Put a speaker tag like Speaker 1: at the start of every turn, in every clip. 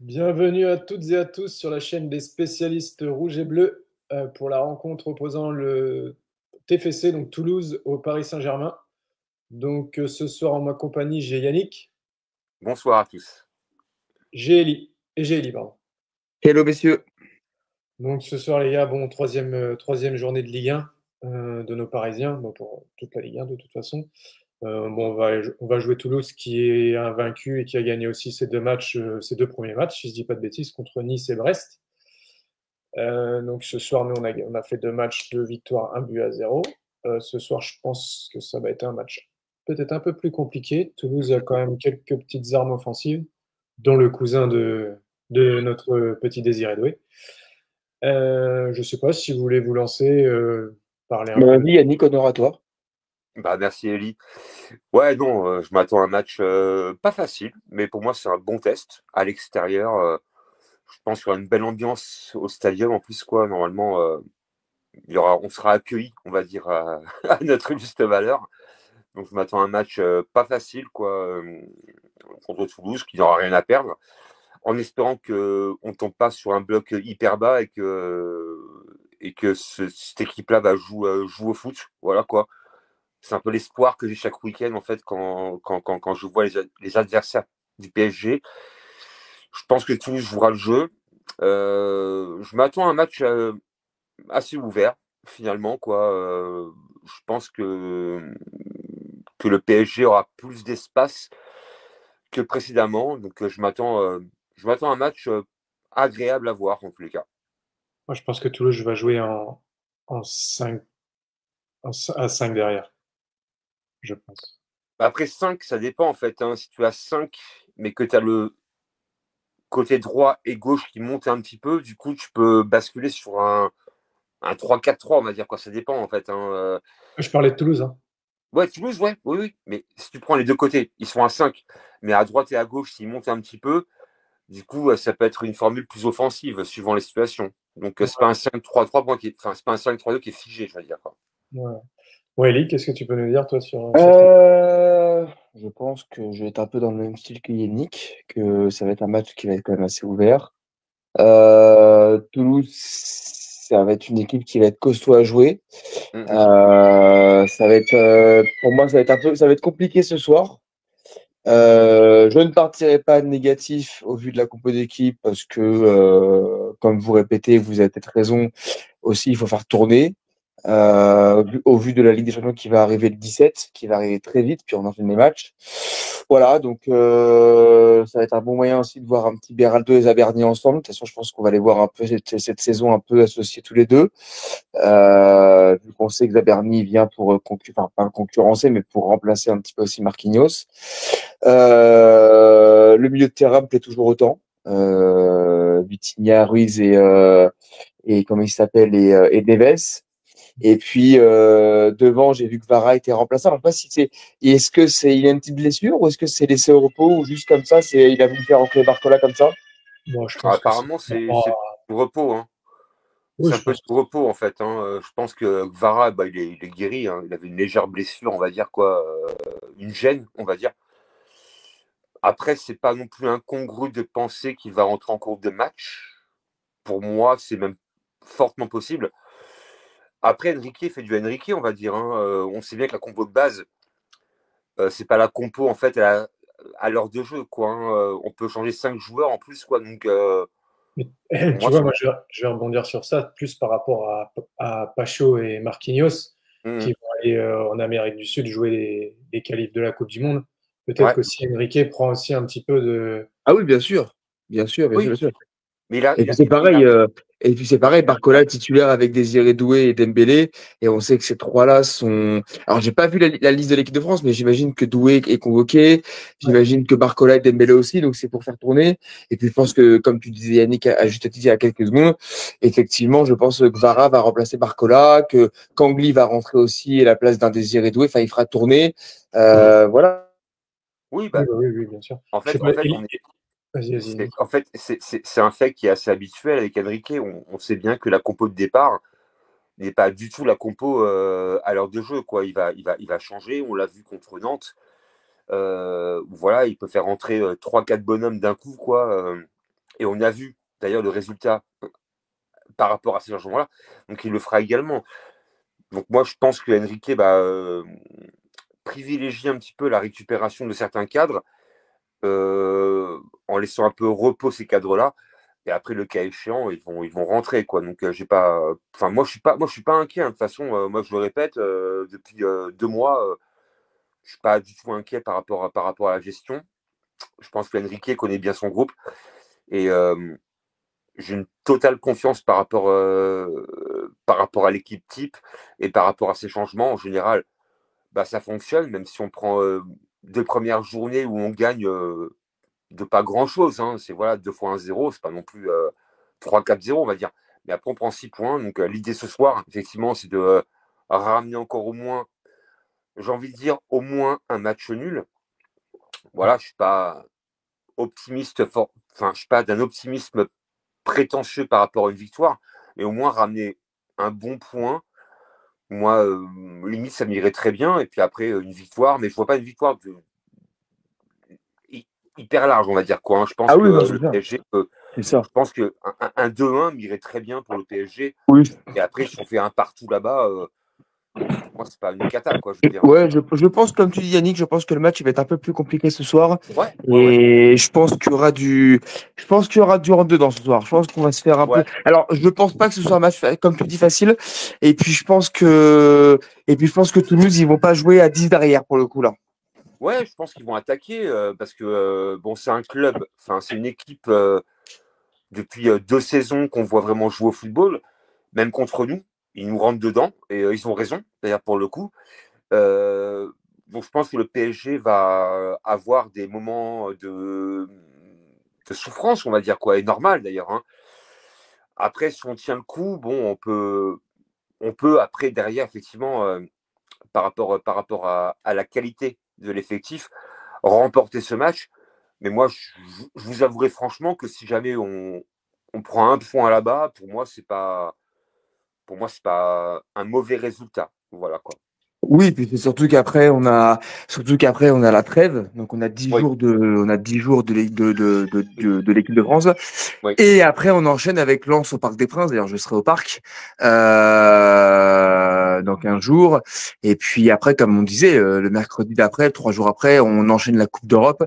Speaker 1: Bienvenue à toutes et à tous sur la chaîne des spécialistes rouges et bleus pour la rencontre opposant le TFC, donc Toulouse, au Paris Saint-Germain. Donc ce soir en ma compagnie, j'ai Yannick,
Speaker 2: Bonsoir à tous.
Speaker 1: j'ai Eli, pardon.
Speaker 3: Hello messieurs.
Speaker 1: Donc ce soir les gars, bon, troisième journée de Ligue 1 de nos Parisiens, bon, pour toute la Ligue 1 de toute façon. Bon, on va jouer Toulouse qui est invaincu et qui a gagné aussi ses deux matchs, ses deux premiers matchs, si je dis pas de bêtises, contre Nice et Brest. Donc ce soir, nous, on a fait deux matchs, deux victoires, un but à zéro. Ce soir, je pense que ça va être un match peut-être un peu plus compliqué. Toulouse a quand même quelques petites armes offensives, dont le cousin de notre petit Désiré Doué. Je ne sais pas si vous voulez vous lancer, parler un peu.
Speaker 3: Vas-y Yannick, honneur à toi.
Speaker 2: Merci Eli. Ouais, non, je m'attends à un match pas facile, mais pour moi c'est un bon test à l'extérieur. Je pense qu'il y aura une belle ambiance au stadium. En plus, quoi, normalement, on sera accueillis, on va dire, à notre juste valeur. Donc je m'attends à un match pas facile, quoi, contre Toulouse, qui n'aura rien à perdre, en espérant qu'on ne tombe pas sur un bloc hyper bas et que cette équipe-là va jouer au foot. Voilà quoi. C'est un peu l'espoir que j'ai chaque week-end en fait quand je vois les adversaires du PSG. Je pense que Toulouse jouera le jeu. Je m'attends à un match assez ouvert finalement quoi. Je pense que le PSG aura plus d'espace que précédemment. Donc je m'attends à un match agréable à voir en tous les cas.
Speaker 1: Moi, je pense que Toulouse va jouer en 5, à 5 derrière, je pense.
Speaker 2: Après 5 ça dépend en fait, hein. Si tu as 5 mais que tu as le côté droit et gauche qui monte un petit peu, du coup, tu peux basculer sur un 3-4-3, on va dire, quoi. Ça dépend, en fait, hein.
Speaker 1: Je parlais de Toulouse, hein.
Speaker 2: Ouais, Toulouse, ouais, oui, oui. Mais si tu prends les deux côtés, ils sont à 5. Mais à droite et à gauche, s'ils montent un petit peu, du coup, ça peut être une formule plus offensive, suivant les situations. Donc, c'est pas un 5-3-3 enfin, c'est pas un 5-3-2 qui est figé, je veux dire, quoi.
Speaker 1: Ouais. Ouais, Eli, qu'est-ce que tu peux nous dire, toi, sur ce.
Speaker 3: Je pense que je vais être un peu dans le même style que Yannick, que ça va être un match qui va être quand même assez ouvert. Toulouse, ça va être une équipe qui va être costaud à jouer.
Speaker 2: Mhm.
Speaker 3: Ça va être, pour moi, ça va être compliqué ce soir. Je ne partirai pas négatif au vu de la compo d'équipe parce que, comme vous répétez, vous avez peut-être raison aussi, il faut faire tourner. Au vu de la Ligue des Champions qui va arriver le 17, qui va arriver très vite, puis on enchaîne les matchs. Voilà, donc ça va être un bon moyen aussi de voir un petit Beraldo et Zaberni ensemble. De toute façon, je pense qu'on va les voir un peu cette saison un peu associés tous les deux. Vu qu'on sait que Zaberni vient pour enfin, pas concurrencer, mais pour remplacer un petit peu aussi Marquinhos. Le milieu de terrain me plaît toujours autant. Vitinha, Ruiz et comment il s'appelle et Neves. Et puis devant, j'ai vu que Vara était remplaçant. Alors, je sais pas si c'est, est-ce que c'est il a une petite blessure ou est-ce que c'est laissé au repos ou juste comme ça, c'est il a voulu faire entrer Barcola comme ça.
Speaker 1: Bon, je pense que c'est
Speaker 2: Apparemment,
Speaker 1: par
Speaker 2: c'est
Speaker 1: rapport
Speaker 2: du repos, hein.
Speaker 1: Oui,
Speaker 2: C'est un
Speaker 1: je
Speaker 2: peu
Speaker 1: pense
Speaker 2: de repos, en fait, hein. Je pense que Vara, bah, il est guéri, hein. Il avait une légère blessure, on va dire, quoi. Une gêne, on va dire. Après, c'est pas non plus incongru de penser qu'il va rentrer en cours de match. Pour moi, c'est même fortement possible. Après, Enrique fait du Enrique, on va dire, hein. On sait bien que la compo de base, c'est pas la compo en fait à l'heure de jeu, quoi, hein. On peut changer 5 joueurs en plus, quoi. Donc,
Speaker 1: Mais,
Speaker 2: pour
Speaker 1: tu
Speaker 2: moi,
Speaker 1: vois,
Speaker 2: c'est.
Speaker 1: moi, je vais rebondir sur ça, plus par rapport à Pacho et Marquinhos,
Speaker 2: Mhm.
Speaker 1: qui vont aller en Amérique du Sud jouer les qualifs de la Coupe du Monde. Peut-être
Speaker 2: Ouais.
Speaker 1: qu'aussi Enrique prend aussi un petit peu de.
Speaker 3: Ah oui, bien sûr, bien sûr, bien sûr,
Speaker 2: Oui,
Speaker 3: bien sûr.
Speaker 2: mais il a,
Speaker 3: Et
Speaker 2: il
Speaker 3: puis
Speaker 2: a,
Speaker 3: c'est
Speaker 2: il
Speaker 3: pareil,
Speaker 2: a-
Speaker 3: Barcola est titulaire avec Désiré Doué et Dembélé, et on sait que ces trois-là sont. Alors j'ai pas vu la liste de l'équipe de France, mais j'imagine que Doué est convoqué,
Speaker 1: Ouais.
Speaker 3: j'imagine que Barcola et Dembélé aussi, donc c'est pour faire tourner. Et puis je pense que, comme tu disais Yannick à juste titre il y a quelques secondes, effectivement, je pense que Vara va remplacer Barcola, que Kangli va rentrer aussi à la place d'un Désiré Doué, enfin il fera tourner. Voilà.
Speaker 2: oui,
Speaker 1: Oui,
Speaker 2: bah,
Speaker 1: bah oui, oui, bien sûr.
Speaker 2: en
Speaker 1: Je sais
Speaker 2: fait,
Speaker 1: pas,
Speaker 2: en fait, on est.
Speaker 1: vas-y, vas-y, Yannick.
Speaker 2: En fait, c'est un fait qui est assez habituel avec Enrique. On sait bien que la compo de départ n'est pas du tout la compo à l'heure de jeu, quoi. Il va changer. On l'a vu contre Nantes. Voilà, il peut faire rentrer 3-4 bonhommes d'un coup, quoi. Et on a vu d'ailleurs le résultat par rapport à ces changements-là. Donc il le fera également. Donc moi je pense que Enrique privilégie un petit peu la récupération de certains cadres en laissant un peu repos ces cadres-là. Et après, le cas échéant, ils vont rentrer, quoi. Donc, j'ai pas. Enfin, moi, je suis pas inquiet. Hein. De toute façon, moi, je le répète, depuis 2 mois, je suis pas du tout inquiet par rapport à la gestion. Je pense qu'Enrique connaît bien son groupe et j'ai une totale confiance par rapport à l'équipe type et par rapport à ces changements. En général, ça fonctionne, même si on prend 2 premières journées où on gagne de pas grand-chose. Hein. C'est voilà, 2 fois 1-0, c'est pas non plus 3-4-0, on va dire. Mais après, on prend 6 points. Donc, l'idée ce soir, effectivement, c'est de ramener encore au moins, j'ai envie de dire, au moins un match nul. Voilà, je suis pas optimiste, enfin, je suis pas d'un optimisme prétentieux par rapport à une victoire, mais au moins ramener un bon point. Moi, limite, ça m'irait très bien. Et puis après, une victoire, mais je vois pas une victoire hyper large, on va dire quoi. Hein. Je pense
Speaker 3: Ah oui, non,
Speaker 2: que
Speaker 3: c'est
Speaker 2: le
Speaker 3: ça.
Speaker 2: PSG
Speaker 3: C'est ça.
Speaker 2: je pense qu'un 2-1 m'irait très bien pour le PSG.
Speaker 3: Oui.
Speaker 2: Et après, si on fait un partout là-bas, moi, c'est pas une cata, quoi, je veux dire.
Speaker 3: Ouais, je pense, comme tu dis, Yannick, je pense que le match il va être un peu plus compliqué ce soir.
Speaker 2: Ouais.
Speaker 3: Et je pense qu'il y aura du rentre-dedans ce soir. Je pense qu'on va se faire un peu. Alors, je pense pas que ce soit un match, comme tu dis, facile. Et puis, je pense que Toulouse, ils vont pas jouer à 10 derrière pour le coup, là.
Speaker 2: Ouais, je pense qu'ils vont attaquer parce que, bon, c'est un club, enfin, c'est une équipe depuis 2 saisons qu'on voit vraiment jouer au football, même contre nous. Ils nous rentrent dedans et ils ont raison, d'ailleurs, pour le coup. Donc, je pense que le PSG va avoir des moments de souffrance, on va dire, quoi, et normal d'ailleurs. Hein. Après, si on tient le coup, bon, on peut après, derrière, effectivement, par rapport à la qualité de l'effectif, remporter ce match. Mais moi, je vous avouerai franchement que si jamais on prend un point là-bas, pour moi, c'est pas un mauvais résultat. Voilà quoi.
Speaker 3: Oui, puis c'est surtout qu'après on a la trêve, donc on a 10
Speaker 2: Oui,
Speaker 3: jours de l'équipe de France.
Speaker 2: oui.
Speaker 3: Et après, on enchaîne avec Lens au Parc des Princes. D'ailleurs, je serai au parc dans 15 jours. Et puis après, comme on disait, le mercredi d'après, 3 jours après, on enchaîne la Coupe d'Europe.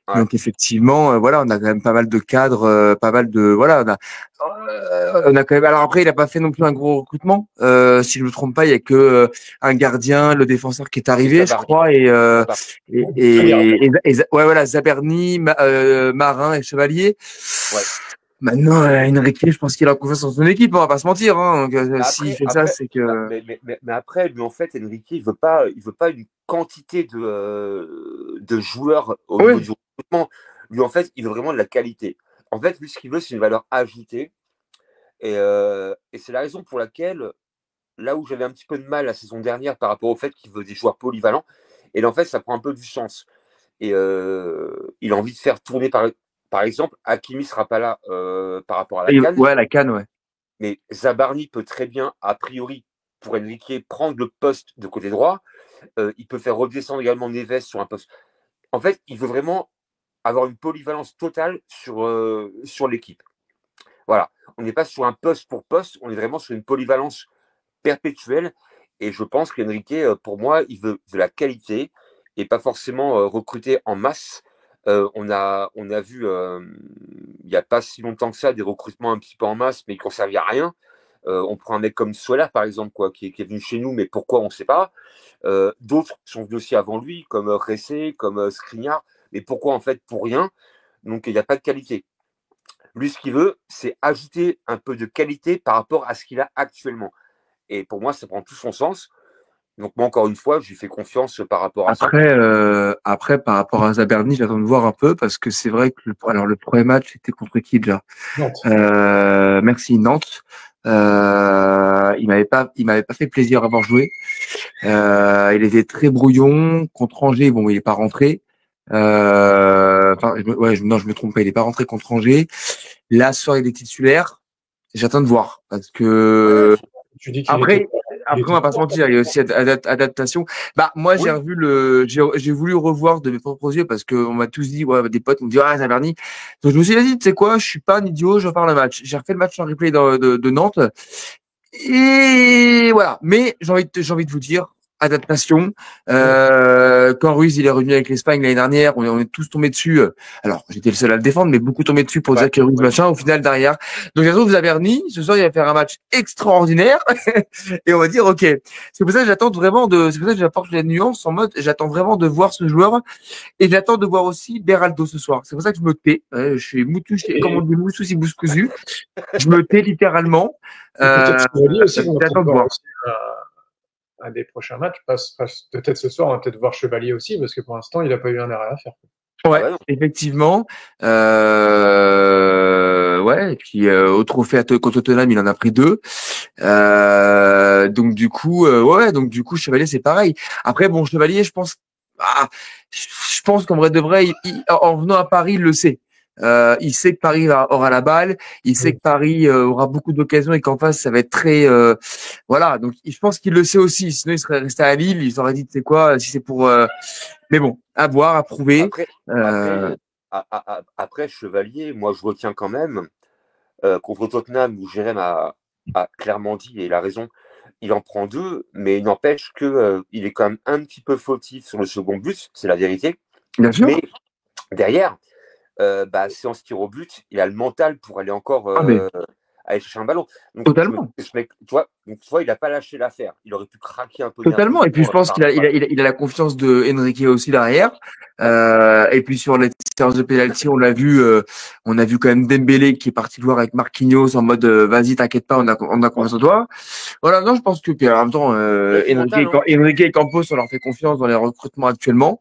Speaker 2: Ouais.
Speaker 3: Donc effectivement, voilà, on a quand même pas mal de cadres, pas mal de voilà, on a quand même. Alors après, il a pas fait non plus un gros recrutement. Si je me trompe pas, il y a que un gardien, le défenseur qui est
Speaker 2: Et
Speaker 3: arrivé, je
Speaker 2: Zabarni.
Speaker 3: crois, et
Speaker 1: Zabarni.
Speaker 3: ouais voilà, Zaberni, Marin et Chevalier.
Speaker 2: Ouais.
Speaker 3: Maintenant, Enrique, je pense qu'il a confiance en son équipe, on va pas se mentir. Hein. Donc, s'il fait ça, c'est que.
Speaker 2: Mais après, lui, en fait, Enrique, il veut pas une quantité de joueurs au niveau
Speaker 3: Oui.
Speaker 2: du recrutement. Lui, en fait, il veut vraiment de la qualité. En fait, lui, ce qu'il veut, c'est une valeur ajoutée. Et c'est la raison pour laquelle, là où j'avais un petit peu de mal la saison dernière par rapport au fait qu'il veut des joueurs polyvalents, et là, en fait, ça prend un peu du sens. Et il a envie de faire tourner, par exemple, Hakimi sera pas là par rapport à la CAN,
Speaker 3: Ouais, la canne, ouais.
Speaker 2: mais Zabarni peut très bien, a priori, pour Enrique, prendre le poste de côté droit. Il peut faire redescendre également Neves sur un poste. En fait, il veut vraiment avoir une polyvalence totale sur l'équipe. Voilà. On n'est pas sur un poste pour poste, on est vraiment sur une polyvalence perpétuelle. Et je pense qu'Enrique, pour moi, il veut de la qualité et pas forcément recruter en masse. On a vu il n'y a pas si longtemps que ça des recrutements un petit peu en masse, mais qui ne servaient à rien. On prend un mec comme Soler, par exemple, quoi, qui est venu chez nous, mais pourquoi, on ne sait pas. D'autres sont venus aussi avant lui, comme Ressé, comme Skriniar, mais pourquoi, en fait, pour rien. Donc, il n'y a pas de qualité. Lui, ce qu'il veut, c'est ajouter un peu de qualité par rapport à ce qu'il a actuellement. Et pour moi, ça prend tout son sens. Donc, moi, encore une fois, je lui fais confiance par rapport à ça.
Speaker 3: Après, par rapport à Zaberni, j'attends de voir un peu parce que c'est vrai que le premier match c'était contre qui déjà?
Speaker 1: Nantes.
Speaker 3: Merci Nantes. Il m'avait pas fait plaisir à avoir joué. Il était très brouillon contre Angers. Bon, il est pas rentré. Non, je me trompe pas. Il est pas rentré contre Angers. Là, ce soir, il est titulaire. J'attends de voir parce que
Speaker 1: Tu dis qu'il était.
Speaker 3: après, Après, on va pas se mentir, il y a aussi adaptation. Moi,
Speaker 2: Oui.
Speaker 3: j'ai voulu revoir de mes propres yeux parce qu'on m'a tous dit, ouais, des potes m'ont dit, ah, Zaverny. Donc, je me suis dit, tu sais quoi, je suis pas un idiot, je vais faire le match. J'ai refait le match en replay de Nantes. Et voilà. Mais j'ai envie de vous dire, adaptation. Quand Ruiz il est revenu avec l'Espagne l'année dernière, on est tous tombés dessus. Alors j'étais le seul à le défendre, mais beaucoup tombés dessus pour dire que Ruiz machin. Au final derrière, donc je trouve vous avez Zaverny. Ce soir il va faire un match extraordinaire et on va dire ok. C'est pour ça que c'est pour ça que j'apporte la nuance en mode j'attends vraiment de voir ce joueur et j'attends de voir aussi Beraldo ce soir. C'est pour ça que je me tais. Je suis moutou, comme on dit moutou si bouche cousue. Je me tais littéralement.
Speaker 1: Peut-être Chevalier aussi, on
Speaker 3: j'attends de
Speaker 1: voir
Speaker 3: voir.
Speaker 1: aussi à des prochains matchs. Peut-être ce soir, on va peut-être voir Chevalier aussi, parce que pour l'instant, il n'a pas eu un arrêt à faire.
Speaker 3: Ouais, effectivement. Ouais, et puis au trophée contre Tottenham, il en a pris 2. Donc du coup, Chevalier, c'est pareil. Après, bon, Chevalier, je pense qu'en vrai de vrai, en venant à Paris, il le sait. Il sait que Paris aura la balle, il sait que Paris aura beaucoup d'occasions et qu'en face ça va être très voilà. Donc je pense qu'il le sait aussi. Sinon il serait resté à Lille, il aurait dit tu sais quoi, si c'est pour. Mais bon, à voir, à prouver.
Speaker 2: Après Chevalier, moi je retiens quand même contre Tottenham où Jérém a clairement dit et il a raison. Il en prend 2, mais il n'empêche que il est quand même un petit peu fautif sur le second but, c'est la vérité.
Speaker 3: Bien sûr.
Speaker 2: Mais derrière. Séance tir au but, il a le mental pour aller encore aller chercher un ballon. Donc,
Speaker 3: totalement.
Speaker 2: tu vois, il n'a pas lâché l'affaire. Il aurait pu craquer un peu.
Speaker 3: Totalement. Et puis, je pense qu'il a la confiance de Enrique aussi derrière. Et puis, sur les séances de pénalty, on a vu quand même Dembélé qui est parti le voir avec Marquinhos en mode vas-y, t'inquiète pas, on a confiance en toi. Voilà, non, je pense que, puis en même temps, Enrique et Campos, on leur fait confiance dans les recrutements actuellement.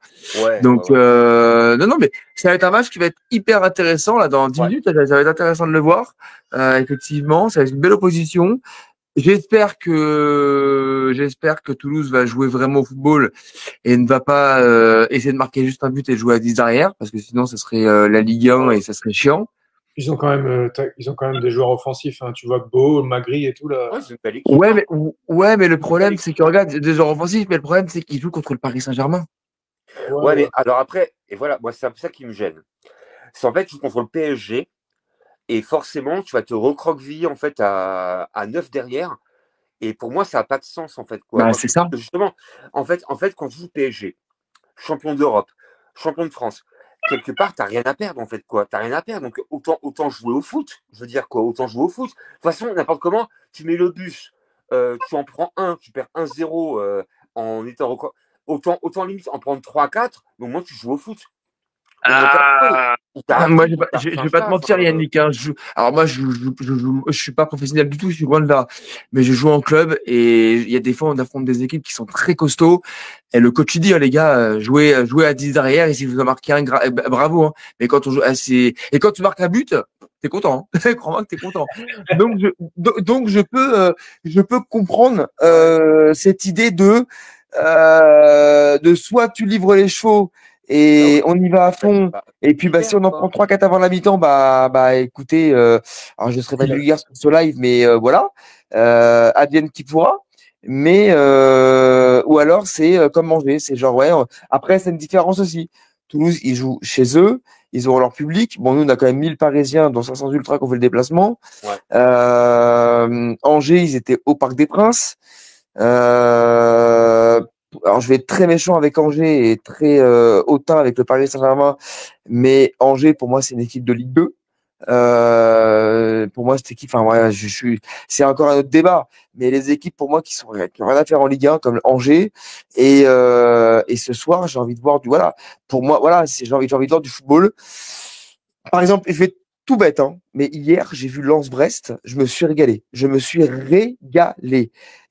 Speaker 3: Donc, non, mais ça va être un match qui va être hyper intéressant, là, dans 10 minutes. Ça va être intéressant de le voir. Effectivement, ça va être une belle opposition. J'espère que Toulouse va jouer vraiment au football et ne va pas essayer de marquer juste un but et jouer à 10 derrière, parce que sinon, ça serait la Ligue 1 et ça serait chiant.
Speaker 1: Ils ont quand même des joueurs offensifs. Hein. Tu vois Beau, Magri et tout là.
Speaker 3: Mais le problème, c'est que regarde, des joueurs offensifs, mais le problème, c'est qu'ils jouent contre le Paris Saint-Germain.
Speaker 2: Mais alors après, et voilà, moi c'est un peu ça qui me gêne. C'est en fait, tu joues contre le PSG et forcément, tu vas te recroqueviller en fait à 9 derrière. Et pour moi, ça n'a pas de sens en fait.
Speaker 3: C'est ça.
Speaker 2: Justement, en fait, quand tu joues PSG, champion d'Europe, champion de France, quelque part, tu n'as rien à perdre en fait. Tu n'as rien à perdre. Donc autant jouer au foot. Je veux dire quoi, autant jouer au foot. De toute façon, n'importe comment, tu mets le bus, tu en prends 1, tu perds 1-0 en étant autant limite en prendre 3-4, mais au moins tu joues au foot.
Speaker 3: Moi, je vais pas te mentir, Yannick. Hein, alors moi, je suis pas professionnel du tout, je suis loin de là. Mais je joue en club et il y a des fois, on affronte des équipes qui sont très costauds. Et le coach dit, les gars, jouez à 10 derrière et si vous en marquez un, bravo. Hein. Mais quand on joue, et quand tu marques un but, t'es content. Hein. Crois-moi que t'es content. Donc je peux comprendre cette idée de soit tu livres les chevaux et on y va à fond. Et puis, si on en prend 3-4 avant la mi-temps, écoutez, alors je ne serai pas vulgaire sur ce live, mais voilà, advienne qui pourra. Mais, ou alors, c'est comme Angers, c'est genre, après, c'est une différence aussi. Toulouse, ils jouent chez eux, ils auront leur public. Bon, nous, on a quand même 1000 Parisiens, dont 500 ultras qui ont fait le déplacement. Angers, ils étaient au Parc des Princes. Alors, je vais être très méchant avec Angers et très hautain avec le Paris Saint-Germain, mais Angers, pour moi, c'est une équipe de Ligue 2. Pour moi, cette équipe, c'est encore un autre débat, mais les équipes, pour moi, qui n'ont rien à faire en Ligue 1, comme Angers, et ce soir, j'ai envie de voir pour moi, j'ai envie de voir du football. Par exemple, je vais tout bête, hein, mais hier, j'ai vu Lens-Brest, je me suis régalé.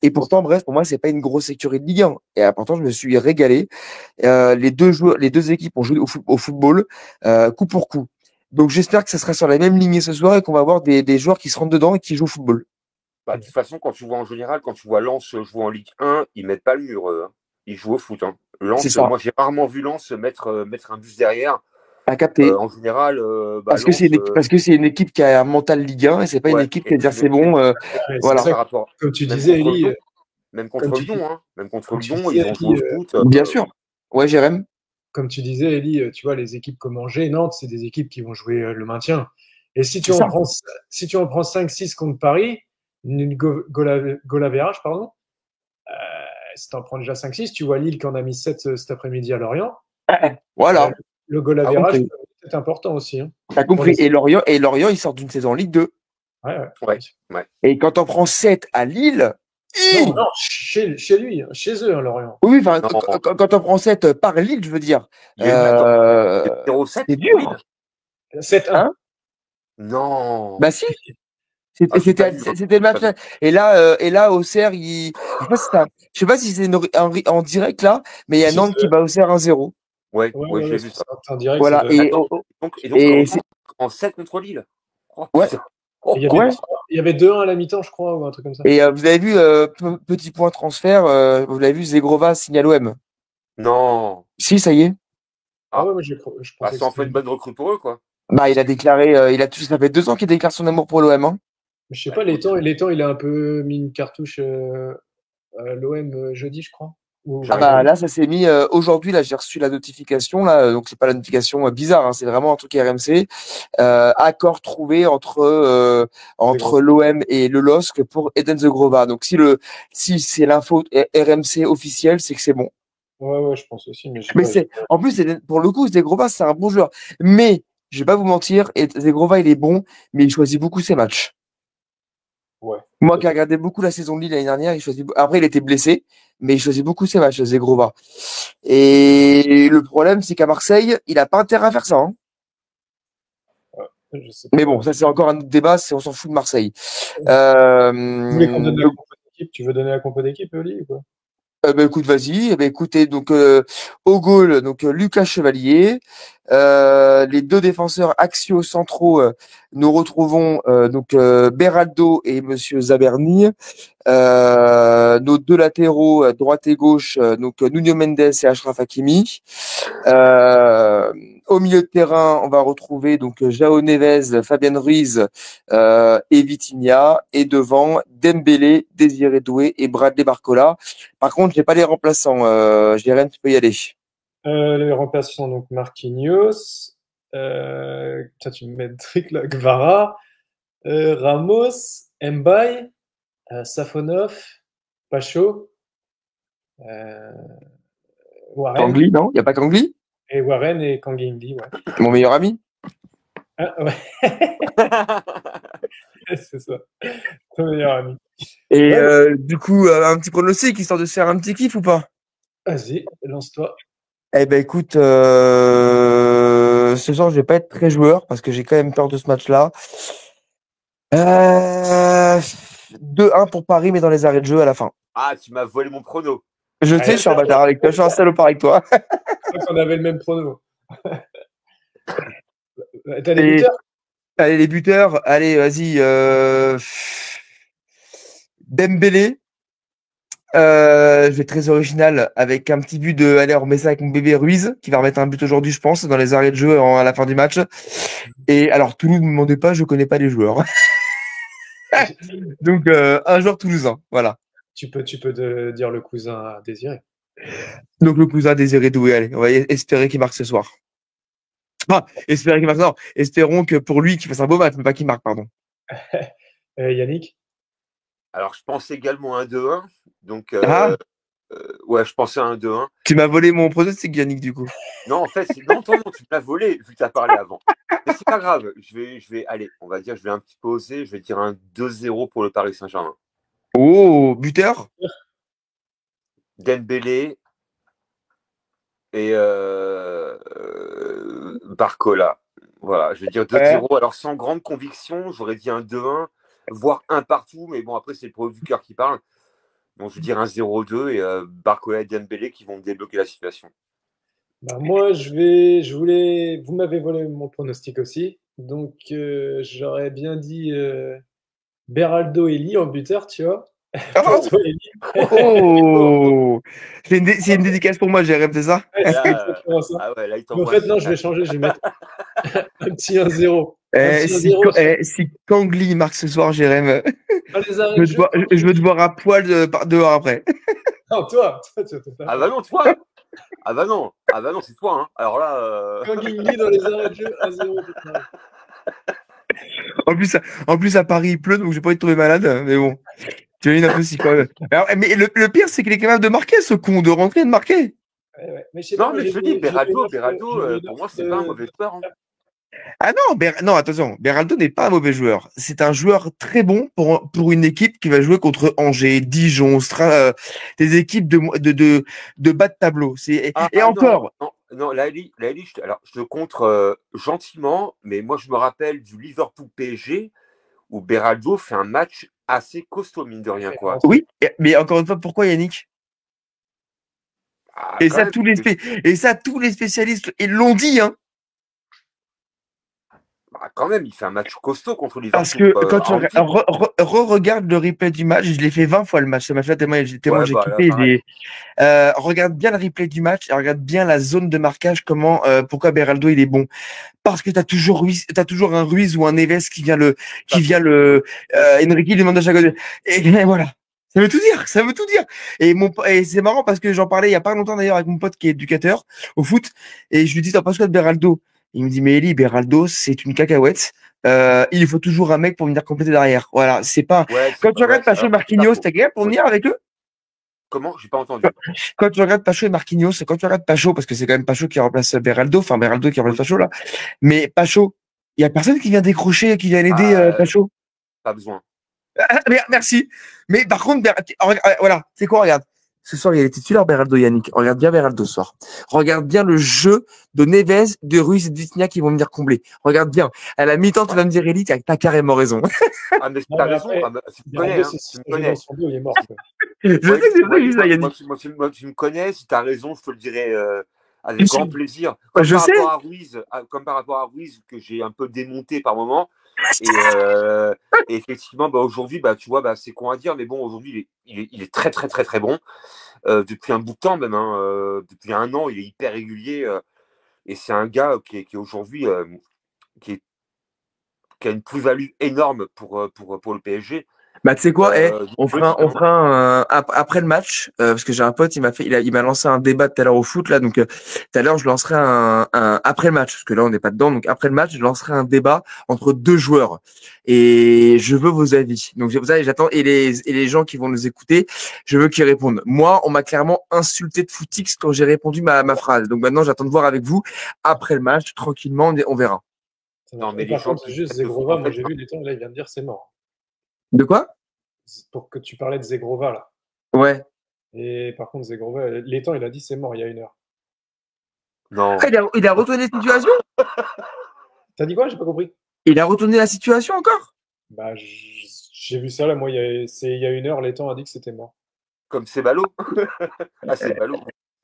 Speaker 3: Et pourtant, Brest, pour moi, c'est pas une grosse écurie de Ligue 1. Et pourtant, je me suis régalé. Les deux équipes ont joué au football, coup pour coup. Donc, j'espère que ça sera sur la même lignée ce soir et qu'on va avoir des joueurs qui se rentrent dedans et qui jouent au football.
Speaker 2: De toute façon, quand tu vois en général, quand tu vois Lens jouer en Ligue 1, ils mettent pas le mur. Ils jouent au foot. Hein. Lens, moi, j'ai rarement vu Lens mettre un bus derrière.
Speaker 3: À capter.
Speaker 2: En général,
Speaker 3: parce que c'est une équipe qui a un mental Ligue 1 et c'est pas une équipe qui va dire c'est bon.
Speaker 1: Voilà. Ça, comme tu disais, Elie,
Speaker 2: Même
Speaker 1: Comme
Speaker 2: contre
Speaker 1: tu dis,
Speaker 2: Lyon, hein. Même contre
Speaker 1: comme tu
Speaker 2: Lyon,
Speaker 1: disais,
Speaker 2: ils ont joué au
Speaker 1: Eli,
Speaker 2: foot.
Speaker 3: Bien sûr. Ouais, Jérém.
Speaker 1: comme tu disais, Eli, tu vois, les équipes comme Angers, Nantes, c'est des équipes qui vont jouer le maintien. Et
Speaker 3: C'est ça.
Speaker 1: si tu en prends 5-6 contre Paris, une goal average, pardon, si tu en prends déjà 5-6, tu vois Lille qui en a mis 7 cet après-midi à Lorient.
Speaker 3: Voilà.
Speaker 1: Le goal
Speaker 3: T'as
Speaker 1: average
Speaker 3: compris.
Speaker 1: c'est important aussi. Hein,
Speaker 3: T'as
Speaker 1: pour
Speaker 3: compris.
Speaker 1: les...
Speaker 3: Et Lorient, ils sortent d'une saison en Ligue 2.
Speaker 1: Ouais.
Speaker 2: Ouais.
Speaker 3: Et quand on prend 7 à Lille.
Speaker 1: Non, chez lui, chez eux, hein, Lorient.
Speaker 3: Oui, enfin,
Speaker 2: Non.
Speaker 3: quand on prend 7 par Lille, je veux dire.
Speaker 2: Il y a eu attends, il y a 0-7
Speaker 3: c'est
Speaker 2: pour Lille.
Speaker 3: dur.
Speaker 1: 7-1.
Speaker 3: Hein
Speaker 2: Non.
Speaker 3: Bah si.
Speaker 2: Ah, j'ai pas
Speaker 3: C'était
Speaker 2: vu, hein.
Speaker 3: le match là. Et là, Auxerre, je sais pas si c'est en direct là, mais il y a
Speaker 1: Si,
Speaker 3: Nantes qui bat Auxerre 1-0.
Speaker 2: Ouais,
Speaker 1: Ouais,
Speaker 2: j'ai vu ça.
Speaker 1: en direct,
Speaker 3: Voilà.
Speaker 1: ça doit...
Speaker 2: Donc
Speaker 3: et
Speaker 2: en 7 contre Lille. Oh,
Speaker 3: Ouais.
Speaker 2: putain.
Speaker 1: Il y avait 2-1 à la mi-temps, je crois, ou un truc comme ça.
Speaker 3: Et vous avez vu, petit point transfert, vous l'avez vu, Zegrova signe à l'OM.
Speaker 2: Non.
Speaker 3: Si, ça y est.
Speaker 1: Ah ouais, je
Speaker 2: Bah,
Speaker 1: pensais
Speaker 2: ça en
Speaker 1: que
Speaker 2: fait
Speaker 1: c'était...
Speaker 2: une bonne recrue pour eux, quoi.
Speaker 3: Bah, il a déclaré, ça fait 2 ans qu'il déclare son amour pour l'OM. Hein.
Speaker 1: Je sais pas, Létang, il a un peu mis une cartouche à l'OM jeudi, je crois.
Speaker 3: Ah bah là, ça s'est mis aujourd'hui. Là, j'ai reçu la notification. Là, donc c'est pas la notification bizarre. Hein, c'est vraiment un truc RMC. Accord trouvé entre l'OM et le LOSC pour Eden Zegrova. Donc si c'est l'info RMC officielle, c'est que c'est bon.
Speaker 1: Ouais, je pense aussi. Mais
Speaker 3: En plus, pour le coup, Zegrova, c'est un bon joueur. Mais je vais pas vous mentir, Zegrova, il est bon, mais il choisit beaucoup ses matchs.
Speaker 1: Ouais.
Speaker 3: Moi qui ai regardé beaucoup la saison de Lille l'année dernière, après il était blessé, mais il choisit beaucoup ses matchs, Zegrova. Et le problème, c'est qu'à Marseille, il a pas intérêt à faire ça. Hein.
Speaker 1: Je sais pas.
Speaker 3: Mais bon, ça c'est encore un autre débat, on s'en fout de Marseille.
Speaker 1: Vous voulez qu'on donne la compo d'équipe? Tu veux donner la compo d'équipe, Oli, ou quoi?
Speaker 3: Écoute, vas-y. Écoutez, donc au goal, donc Lucas Chevalier, les 2 défenseurs axiaux centraux, nous retrouvons donc Beraldo et Monsieur Zaberni. Nos 2 latéraux, droite et gauche, donc Nuno Mendes et Achraf Hakimi. Au milieu de terrain, on va retrouver donc João Neves, Fabien Ruiz et Vitinha. Et devant, Dembélé, Désiré Doué et Bradley Barcola. Par contre, j'ai pas les remplaçants. Jérém, tu peux y aller.
Speaker 1: Les remplaçants, donc Marquinhos. Toi, tu me mets le truc là. Gvara, Ramos, Mbaye, Safonov, Pacho, Warren.
Speaker 3: Kangli, non? Il n'y a pas Kangli?
Speaker 1: Et Warren et Kangindi, ouais.
Speaker 3: Mon meilleur ami?
Speaker 1: Ah, ouais. C'est ça. Ton meilleur ami.
Speaker 3: Et du coup, un petit pronostic, histoire de se faire un petit kiff ou pas?
Speaker 1: Vas-y, lance-toi.
Speaker 3: Eh ben écoute, ce soir je vais pas être très joueur parce que j'ai quand même peur de ce match-là. 2-1 pour Paris, mais dans les arrêts de jeu à la fin.
Speaker 2: Ah, tu m'as volé mon prono.
Speaker 3: Je sais, je suis un bâtard avec toi, je suis un salopard avec toi.
Speaker 1: Je crois qu'on avait le même prono. T'as les buteurs?
Speaker 3: Allez, les buteurs, allez, vas-y. Dembélé. Je vais être très original avec un petit but de. Allez, on remet ça avec mon bébé Ruiz, qui va remettre un but aujourd'hui, je pense, dans les arrêts de jeu à la fin du match. Et alors, Toulouse, ne me demandez pas, je connais pas les joueurs. Donc, un joueur toulousain, voilà.
Speaker 1: Tu peux dire le cousin à Désiré.
Speaker 3: Donc, le cousin Désiré Doué, allez, on va espérer qu'il marque ce soir. Enfin, espérer qu'il marque. Non, espérons que pour lui, qu'il fasse un beau match, mais pas qu'il marque, pardon.
Speaker 1: Yannick?
Speaker 2: Alors, je pense également à un 2-1. Donc, ouais, je pensais à un 2-1.
Speaker 3: Tu m'as volé mon pronostic, Yannick, du coup.
Speaker 2: Non, en fait, non, tu m'as volé, vu que tu as parlé avant. Mais c'est pas grave. Je vais, allez, on va dire, je vais un petit peu oser. Je vais dire un 2-0 pour le Paris Saint-Germain.
Speaker 3: Oh, buteur?
Speaker 2: Dembélé et Barcola. Voilà, je vais dire 2-0. Ouais. Alors, sans grande conviction, j'aurais dit un 2-1, voire un partout. Mais bon, après, c'est le pro du cœur qui parle. Donc, je vais dire un 0-2 et Barcola et Dembélé qui vont débloquer la situation.
Speaker 1: Bah, moi, vous m'avez volé mon pronostic aussi. Donc, j'aurais bien dit Beraldo et Lee en buteur, tu vois.
Speaker 3: Oh, oh. C'est une dédicace pour moi, Jérém, c'est ça?
Speaker 1: Ouais,
Speaker 2: ah ouais, là, il
Speaker 1: en fait, non, je vais changer, je vais mettre un petit 1-0.
Speaker 3: Si Kangli marque ce soir, Jérém,
Speaker 1: Les arrêts de jeu.
Speaker 3: Je veux te voir à poil dehors après.
Speaker 1: Non, toi.
Speaker 2: Ah bah non, toi. Ah bah non, c'est toi. Hein. Alors là.
Speaker 1: Kangingi dans les arrêts de jeu 1-0.
Speaker 3: En plus, à Paris, il pleut, donc j'ai pas envie de tomber malade. Mais bon, tu imagines un peu si quand même. Alors, mais le pire, c'est qu'il est capable de marquer, ce con, de rentrer et de marquer.
Speaker 1: Ouais. Mais
Speaker 2: Non, mais je te dis, Beraldo, pour moi, c'est pas un mauvais joueur. Hein.
Speaker 3: Ah non, attention, Beraldo n'est pas un mauvais joueur. C'est un joueur très bon pour une équipe qui va jouer contre Angers, Dijon, des équipes de bas de tableau. Et encore.
Speaker 2: Non, Laëli, je te contre gentiment, mais moi, je me rappelle du Liverpool PSG où Beraldo fait un match assez costaud, mine de rien. Quoi.
Speaker 3: Oui, mais encore une fois, pourquoi Yannick? Et ça, tous les spécialistes, ils l'ont dit, hein.
Speaker 2: Quand même, il fait un match costaud contre Liverpool.
Speaker 3: Parce que quand tu regardes le replay du match, je l'ai fait 20 fois le match, ce match-là, tellement j'ai kiffé. Regarde bien le replay du match et regarde bien la zone de marquage, pourquoi Beraldo il est bon. Parce que t'as toujours un Ruiz ou un Neves qui vient Enrique lui demande à chaque côté. Et voilà. Ça veut tout dire. Et c'est marrant parce que j'en parlais il y a pas longtemps d'ailleurs avec mon pote qui est éducateur au foot et je lui dis t'en penses quoi de Beraldo? Il me dit mais Eli, Beraldo c'est une cacahuète. Il faut toujours un mec pour venir compléter derrière. Voilà, c'est pas. Quand tu regardes Pacho et Marquinhos, t'es capable pour venir avec eux?
Speaker 2: Comment? J'ai pas entendu.
Speaker 3: Quand tu regardes Pacho et Marquinhos, quand tu regardes Pacho, parce que c'est quand même Pacho qui remplace Beraldo qui remplace Pacho là. Mais Pacho, il y a personne qui vient décrocher, qui vient l'aider Pacho.
Speaker 2: Pas besoin.
Speaker 3: Merci. Mais par contre, voilà, c'est quoi, regarde. Ce soir, il y a les titulaires Beraldo Yannick. Regarde bien Beraldo ce soir. Regarde bien le jeu de Neves, de Ruiz et de Vitinha qui vont venir combler. Regarde bien. À la mi-temps, tu vas me dire, Eli, t'as carrément raison.
Speaker 2: Ah, mais t'as raison. Tu me connais. Tu me connais.
Speaker 1: Il est mort.
Speaker 3: Je sais que c'est vrai, ça, Yannick.
Speaker 2: Moi, tu me connais. Si t'as raison, je te le dirai avec grand plaisir. Comme par rapport à Ruiz, que j'ai un peu démonté par moment. Et effectivement, aujourd'hui, tu vois, c'est con à dire, mais bon, aujourd'hui, il est très, très, très, très bon. Depuis un bout de temps même, hein, depuis 1 an, il est hyper régulier. Et c'est un gars qui est aujourd'hui qui a une plus-value énorme pour le PSG.
Speaker 3: Tu sais quoi, on fera après le match, parce que j'ai un pote, il m'a lancé un débat tout à l'heure au foot, là, donc tout à l'heure je lancerai un après le match, parce que là on n'est pas dedans, donc après le match, je lancerai un débat entre 2 joueurs, et je veux vos avis. Donc vous savez, j'attends, et les gens qui vont nous écouter, je veux qu'ils répondent. Moi, on m'a clairement insulté de footix quand j'ai répondu ma phrase, donc maintenant j'attends de voir avec vous, après le match, tranquillement, on verra.
Speaker 1: Non, mais par contre, c'est juste Zegrova, moi j'ai vu Létang, là il vient de dire c'est mort.
Speaker 3: De quoi?
Speaker 1: Pour que tu parlais de Zegrova, là.
Speaker 3: Ouais.
Speaker 1: Et par contre, Zegrova, Létang, il a dit c'est mort il y a 1 heure.
Speaker 2: Non.
Speaker 3: Il a retourné la situation?
Speaker 1: T'as dit quoi? J'ai pas compris.
Speaker 3: Il a retourné la situation encore?
Speaker 1: J'ai vu ça là, moi, il y a 1 heure, Létang a dit que c'était mort.
Speaker 2: Comme c'est ballot. Ah, c'est ballot.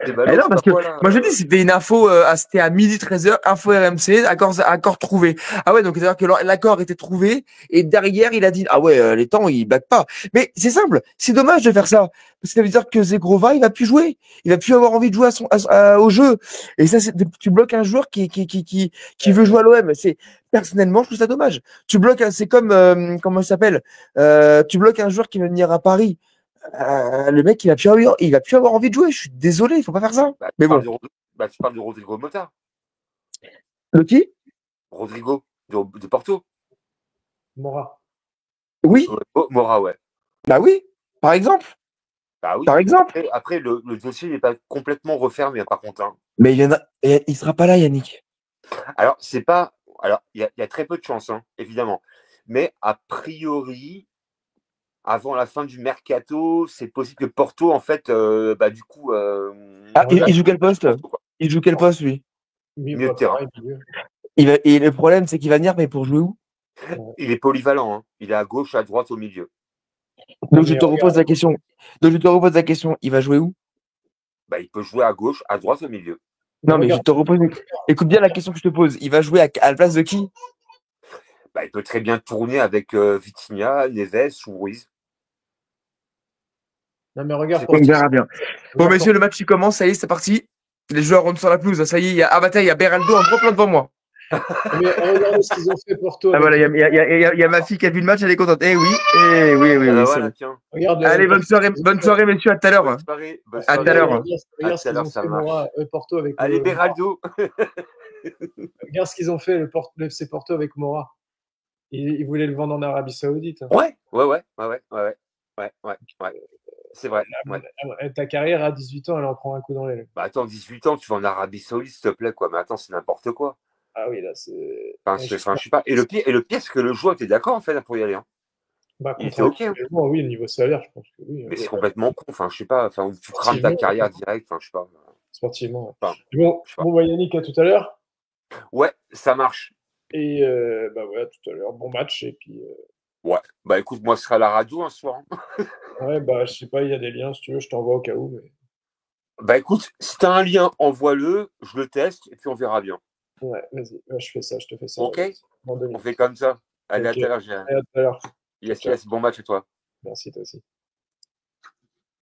Speaker 3: Non, parce que moi je dis c'était une info, c'était à 12h13, info RMC, accord trouvé. Ah ouais, donc c'est-à-dire que l'accord était trouvé et derrière il a dit ah ouais, les temps ils battent pas. Mais c'est simple, c'est dommage de faire ça parce que ça veut dire que Zegrova il va plus jouer, il va plus avoir envie de jouer au jeu. Et ça tu bloques un joueur qui veut jouer à l'OM. C'est personnellement je trouve ça dommage. Tu bloques, c'est comme comment il s'appelle, tu bloques un joueur qui va venir à Paris. Le mec, il va plus avoir envie de jouer. Je suis désolé, il faut pas faire ça. Mais bon.
Speaker 2: Tu parles de Rodrigo Mota.
Speaker 3: De qui?
Speaker 2: Rodrigo, de Porto.
Speaker 1: Mora.
Speaker 3: Oui.
Speaker 2: Mora, ouais.
Speaker 3: Bah oui, par exemple.
Speaker 2: Bah oui.
Speaker 3: Par exemple.
Speaker 2: Après le dossier n'est pas complètement refermé, par contre. Hein.
Speaker 3: Mais il sera pas là, Yannick.
Speaker 2: Alors, il y a très peu de chance, hein, évidemment. Mais a priori, avant la fin du mercato, c'est possible que Porto, en fait, du coup.
Speaker 3: Il joue quel poste? Il joue quel poste, lui?
Speaker 2: Milieu de terrain.
Speaker 3: Et le problème, c'est qu'il va venir, mais pour jouer où?
Speaker 2: Il est polyvalent. Hein. Il est à gauche, à droite, au milieu.
Speaker 3: Donc je te repose la question. Il va jouer où?
Speaker 2: Il peut jouer à gauche, à droite, au milieu.
Speaker 3: Non, mais je te repose. Écoute bien la question que je te pose. Il va jouer à la place de qui?
Speaker 2: Il peut très bien tourner avec Vitinha, Neves ou Ruiz.
Speaker 1: Non, mais regarde.
Speaker 3: On verra bien. Bon, messieurs, le match il commence. Ça y est, c'est parti. Les joueurs rentrent sur la pelouse. Ça y est, il y a Beraldo en gros plan devant moi.
Speaker 1: Mais regardez ce qu'ils ont fait Porto.
Speaker 3: Ah voilà, il y a ma fille qui a vu le match, elle est contente. Eh oui, oui,
Speaker 2: Ah,
Speaker 3: c'est
Speaker 2: voilà,
Speaker 3: bon.
Speaker 2: tiens.
Speaker 1: Regarde
Speaker 3: Allez, bonne soirée, messieurs, à tout à l'heure.
Speaker 2: Bonne soirée.
Speaker 3: À tout à l'heure.
Speaker 1: Regarde ce qu'ils ont fait Porto avec
Speaker 2: Allez, Beraldo.
Speaker 1: Regarde ce qu'ils ont fait le FC Porto avec Mora. Ils voulaient le vendre en Arabie Saoudite.
Speaker 2: Ouais. C'est vrai. Ouais.
Speaker 1: Ta carrière à 18 ans, elle en prend un coup dans l'aile.
Speaker 2: Bah attends, 18 ans, tu vas en Arabie Saoudite, s'il te plaît, quoi. Mais attends, c'est n'importe quoi.
Speaker 1: Ah oui, là, c'est.
Speaker 2: Enfin, je sais pas. Et le pire, c'est que le joueur était d'accord, en fait, pour y aller. Hein.
Speaker 1: Bah,
Speaker 2: il était OK. Hein.
Speaker 1: Oui, niveau salaire, je pense que oui.
Speaker 2: Mais c'est complètement con. Enfin, je sais pas. Enfin, tu crames ta carrière direct. Enfin, je sais pas.
Speaker 1: Sportivement.
Speaker 2: Enfin,
Speaker 1: bon, Yannick, à tout à l'heure.
Speaker 2: Ouais, ça marche.
Speaker 1: Et bah ouais, à tout à l'heure. Bon match. Et puis.
Speaker 2: Ouais. Bah écoute, moi, ce sera à la radio un soir. Hein.
Speaker 1: Ouais, bah je sais pas, il y a des liens, si tu veux, je t'envoie au cas où. Mais...
Speaker 2: Bah écoute, si t'as un lien, envoie-le, je le teste et puis on verra bien.
Speaker 1: Ouais, vas-y, je fais ça, je te fais ça.
Speaker 2: OK. On fait comme ça. Allez, à tout à l'heure, Jérémy.
Speaker 1: À tout à l'heure.
Speaker 2: Yes, bon match à toi.
Speaker 1: Merci, toi aussi.